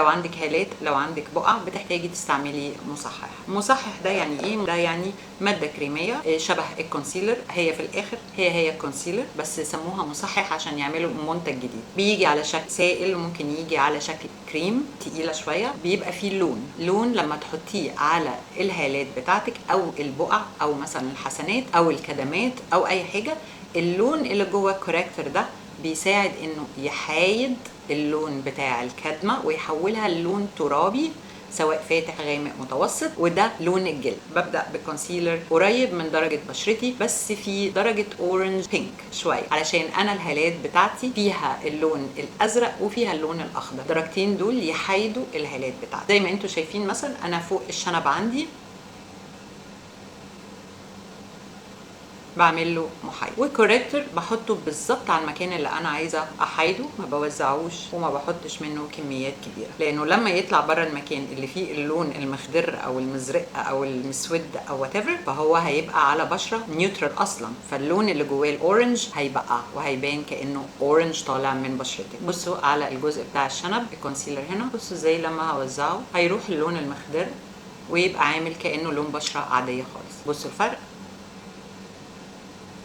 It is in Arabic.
لو عندك هالات، لو عندك بقع، بتحتاجي تستعملي مصحح. المصحح ده يعني ايه؟ ده يعني ماده كريميه شبه الكونسيلر، هي في الاخر هي الكونسيلر، بس سموها مصحح عشان يعملوا منتج جديد. بيجي على شكل سائل، ممكن يجي على شكل كريم تقيله شويه، بيبقى فيه لون لما تحطيه على الهالات بتاعتك او البقع او مثلا الحسنات او الكدمات او اي حاجه، اللون اللي جوه الكوريكتور ده بيساعد انه يحايد اللون بتاع الكدمه ويحولها للون ترابي، سواء فاتح غامق متوسط، وده لون الجلد. ببدا بكونسيلر قريب من درجه بشرتي، بس في درجه اورنج بينك شويه، علشان انا الهالات بتاعتي فيها اللون الازرق وفيها اللون الاخضر، الدرجتين دول يحايدوا الهالات بتاعتي. زي ما انتم شايفين مثلا انا فوق الشنب عندي بعمل له محايد، والكوريكتور بحطه بالظبط على المكان اللي انا عايزه احايده، ما بوزعوش وما بحطش منه كميات كبيره، لانه لما يطلع بره المكان اللي فيه اللون المخضر او المزرق او المسود او وات ايفر، فهو هيبقى على بشره نيوترال اصلا، فاللون اللي جواه الاورنج هيبقى وهيبان كانه اورنج طالع من بشرتك. بصوا على الجزء بتاع الشنب الكونسيلر هنا، بصوا ازاي لما هوزعه هيروح اللون المخضر ويبقى عامل كانه لون بشره عاديه خالص. بصوا الفرق.